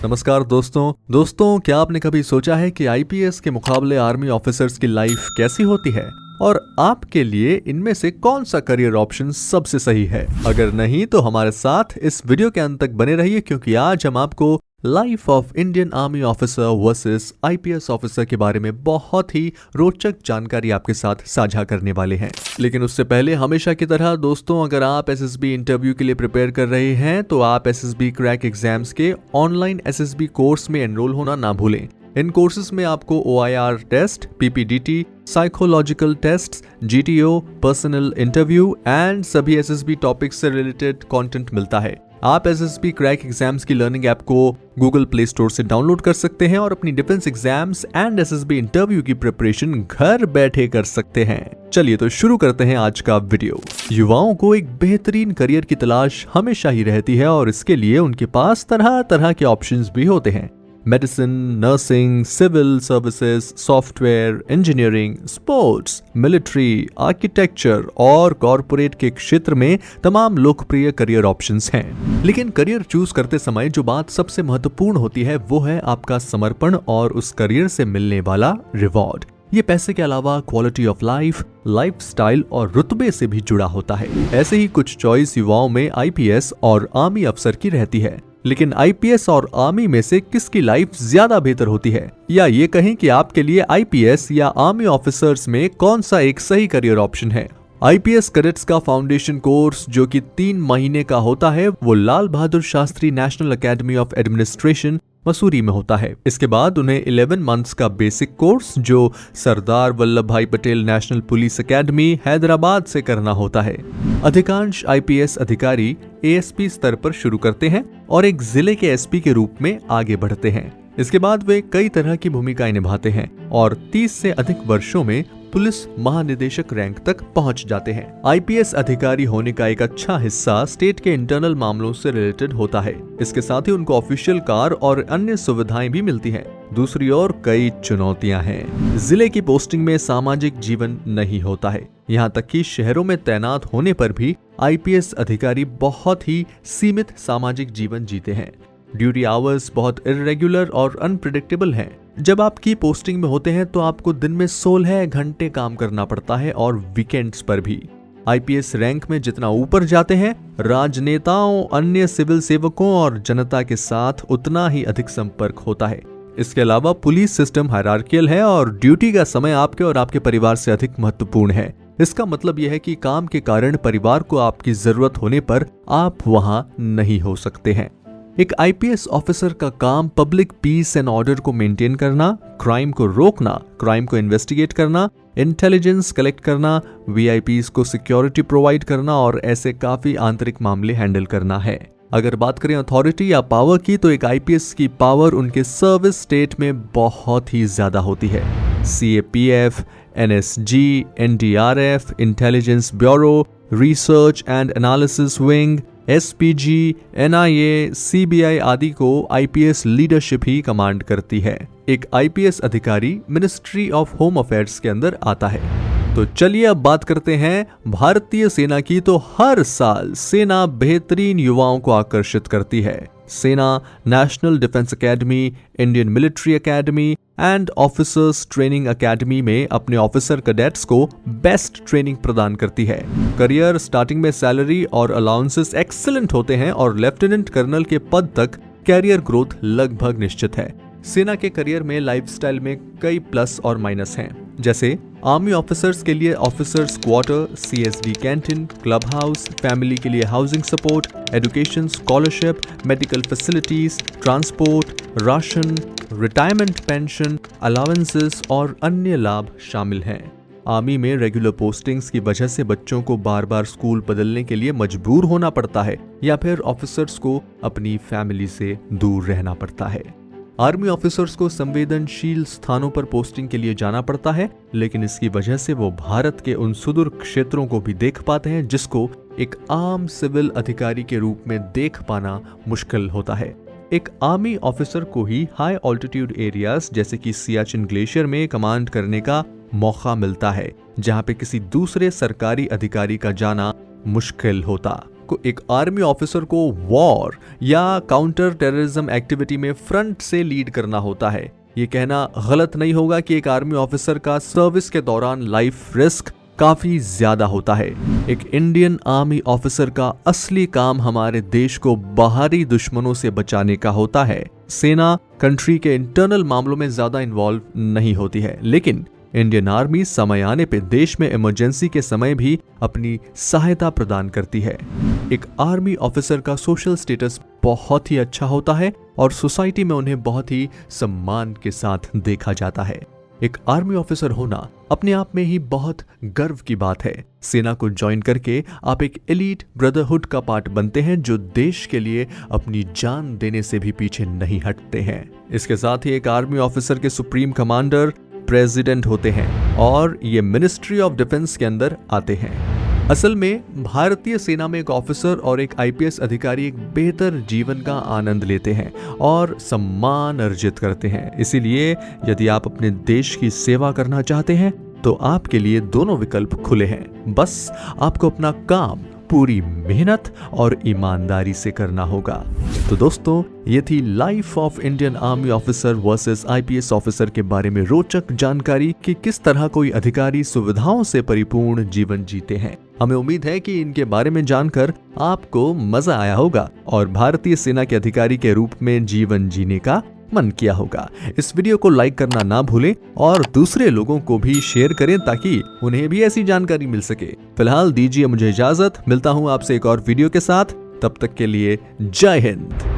नमस्कार दोस्तों, क्या आपने कभी सोचा है कि आईपीएस के मुकाबले आर्मी ऑफिसर्स की लाइफ कैसी होती है और आपके लिए इनमें से कौन सा करियर ऑप्शन सबसे सही है? अगर नहीं तो हमारे साथ इस वीडियो के अंत तक बने रहिए, क्योंकि आज हम आपको life of Indian army officer versus IPS officer के बारे में बहुत ही रोचक जानकारी आपके साथ साझा करने वाले हैं। लेकिन उससे पहले हमेशा की तरह दोस्तों, अगर आप एसएसबी इंटरव्यू के लिए प्रिपेयर कर रहे हैं तो आप एसएसबी क्रैक एग्जाम्स के ऑनलाइन एसएसबी कोर्स में एनरोल होना ना भूलें। इन कोर्सेज में आपको OIR test, PPDT, psychological test, GTO, personal interview and सभी एसएसबी टॉपिक्स से रिलेटेड कंटेंट मिलता है। आप एसएसबी क्रैक एग्जाम्स की लर्निंग ऐप को गूगल प्ले स्टोर से डाउनलोड कर सकते हैं और अपनी defence exams and SSB interview की प्रिपरेशन घर बैठे कर सकते हैं। चलिए तो शुरू करते हैं आज का वीडियो। युवाओं को एक बेहतरीन करियर की तलाश हमेशा ही रहती है और इसके लिए उनके पास तरह तरह के ऑप्शंस भी होते हैं। Medicine, nursing, civil services, software, engineering, sports, military, architecture और कॉरपोरेट के क्षेत्र में तमाम लोकप्रिय करियर ऑप्शंस हैं। लेकिन करियर चूज करते समय जो बात सबसे महत्वपूर्ण होती है वो है आपका समर्पण और उस करियर से मिलने वाला रिवॉर्ड। ये पैसे के अलावा क्वालिटी ऑफ लाइफ, लाइफस्टाइल और रुतबे से भी जुड़ा होता है। ऐसे ही कुछ चॉइस युवाओं में आईपीएस और आर्मी अफसर की रहती है। लेकिन आईपीएस और आर्मी में से किसकी लाइफ ज्यादा बेहतर होती है, या ये कहें कि आपके लिए आईपीएस या आर्मी ऑफिसर्स में कौन सा एक सही करियर ऑप्शन है? आईपीएस कैडेट्स का फाउंडेशन कोर्स जो कि 3 महीने का होता है वो Lal Bahadur Shastri National Academy of Administration Mussoorie में होता है। इसके बाद उन्हें 11 मंथ्स का बेसिक कोर्स जो सरदार वल्लभ भाई Patel national police academy Hyderabad से करना होता है। अधिकांश आईपीएस अधिकारी एएसपी स्तर पर शुरू करते हैं और एक जिले के एसपी के रूप में आगे बढ़ते हैं। इसके बाद वे कई तरह की भूमिकाएं निभाते हैं और 30 से अधिक वर्षों में पुलिस महानिदेशक रैंक तक पहुंच जाते हैं। आईपीएस अधिकारी होने का एक अच्छा हिस्सा स्टेट के इंटरनल मामलों से रिलेटेड होता है। इसके साथ ही उनको ऑफिशियल कार और अन्य सुविधाएं भी मिलती हैं। दूसरी ओर कई चुनौतियां हैं। जिले की पोस्टिंग में सामाजिक जीवन नहीं होता है। यहाँ तक कि शहरों में तैनात होने पर भी आईपीएस अधिकारी बहुत ही सीमित सामाजिक जीवन जीते हैं। ड्यूटी आवर्स बहुत इर्रेगुलर और अनप्रेडिक्टेबल हैं। जब आपकी पोस्टिंग में होते हैं तो आपको दिन में 16 घंटे काम करना पड़ता है और वीकेंड्स पर भी। आईपीएस रैंक में जितना ऊपर जाते हैं, राजनेताओं, अन्य सिविल सेवकों और जनता के साथ उतना ही अधिक संपर्क होता है। इसके अलावा पुलिस सिस्टम हायरार्कियल है और ड्यूटी का समय आपके और आपके परिवार से अधिक महत्वपूर्ण है। इसका मतलब यह है कि काम के कारण परिवार को आपकी जरूरत होने पर आप वहां नहीं हो सकते हैं। एक आईपीएस ऑफिसर का काम पब्लिक पीस एंड ऑर्डर को मेंटेन करना, क्राइम को रोकना, क्राइम को इन्वेस्टिगेट करना, इंटेलिजेंस कलेक्ट करना, वीआईपीस को सिक्योरिटी प्रोवाइड करना और ऐसे काफी आंतरिक मामले हैंडल करना है। अगर बात करें अथॉरिटी या पावर की, तो एक आईपीएस की पावर उनके सर्विस स्टेट में बहुत ही ज्यादा होती है। CAPF, NSG, NDRF, intelligence bureau, research and analysis wing, SPG, NIA, CBI आदि को आईपीएस लीडरशिप ही कमांड करती है। एक आईपीएस अधिकारी मिनिस्ट्री ऑफ होम अफेयर्स के अंदर आता है। तो चलिए अब बात करते हैं भारतीय सेना की। तो हर साल सेना बेहतरीन युवाओं को आकर्षित करती है। सेना national defence academy, Indian military academy and officers training academy में अपने ऑफिसर कैडेट्स को बेस्ट ट्रेनिंग प्रदान करती है। करियर स्टार्टिंग में सैलरी और अलाउंसेस एक्सीलेंट होते हैं और लेफ्टिनेंट कर्नल के पद तक कैरियर ग्रोथ लगभग निश्चित है। सेना के करियर में लाइफस्टाइल में कई प्लस और माइनस हैं। जैसे आर्मी ऑफिसर्स के लिए officers quarter, CSD canteen, club house, family के लिए housing support, education scholarship, medical facilities, transport, ration, retirement pension, allowances और अन्य लाभ शामिल हैं। आर्मी में रेगुलर पोस्टिंग्स की वजह से बच्चों को बार बार स्कूल बदलने के लिए मजबूर होना पड़ता है या फिर ऑफिसर्स को अपनी फैमिली से दूर रहना पड़ता है। आर्मी ऑफिसर्स को संवेदनशील स्थानों पर पोस्टिंग के लिए जाना पड़ता है, लेकिन इसकी वजह से वो भारत के उन सुदूर क्षेत्रों को भी देख पाते हैं जिसको एक आम सिविल अधिकारी के रूप में देख पाना मुश्किल होता है। एक आर्मी ऑफिसर को ही हाई ऑल्टीट्यूड एरियाज जैसे कि सियाचिन ग्लेशियर में कमांड करने का मौका मिलता है, जहां पे किसी दूसरे सरकारी अधिकारी का जाना मुश्किल होता। एक आर्मी ऑफिसर को वॉर या काउंटर टेररिज्म एक्टिविटी में फ्रंट से लीड करना होता है। ये कहना गलत नहीं होगा कि एक आर्मी ऑफिसर का सर्विस के दौरान लाइफ रिस्क काफी ज्यादा होता है। एक इंडियन आर्मी ऑफिसर का असली काम हमारे देश को बाहरी दुश्मनों से बचाने का होता है। सेना कंट्री के इंटरनल मामलों में ज्यादा इन्वॉल्व नहीं होती है, लेकिन इंडियन आर्मी समय आने पे देश में इमरजेंसी के समय भी अपनी सहायता प्रदान करती है। एक आर्मी ऑफिसर का सोशल स्टेटस बहुत ही अच्छा होता है और सोसाइटी में उन्हें बहुत ही सम्मान के साथ देखा जाता है। एक आर्मी ऑफिसर होना अपने आप में ही बहुत गर्व की बात है। सेना को ज्वाइन करके आप एक एलीट ब्रदरहुड का पार्ट बनते हैं जो देश के लिए अपनी जान देने से भी पीछे नहीं हटते हैं। इसके साथ ही एक आर्मी ऑफिसर के सुप्रीम कमांडर प्रेसिडेंट होते हैं और ये मिनिस्ट्री ऑफ डिफेंस के अंदर आते हैं। असल में भारतीय सेना में एक ऑफिसर और एक आईपीएस अधिकारी एक बेहतर जीवन का आनंद लेते हैं और सम्मान अर्जित करते हैं। इसीलिए यदि आप अपने देश की सेवा करना चाहते हैं तो आपके लिए दोनों विकल्प खुले हैं। बस आपको अपना काम पूरी मेहनत और ईमानदारी से करना होगा। तो दोस्तों, ये थी life of Indian army officer versus IPS officer के बारे में रोचक जानकारी कि किस तरह कोई अधिकारी सुविधाओं से परिपूर्ण जीवन जीते हैं। हमें उम्मीद है कि इनके बारे में जानकर आपको मजा आया होगा और भारतीय सेना के अधिकारी के रूप में जीवन जीने का मन किया होगा। इस वीडियो को लाइक करना ना भूलें और दूसरे लोगों को भी शेयर करें ताकि उन्हें भी ऐसी जानकारी मिल सके। फिलहाल दीजिए मुझे इजाजत, मिलता हूं आपसे एक और वीडियो के साथ। तब तक के लिए जय हिंद।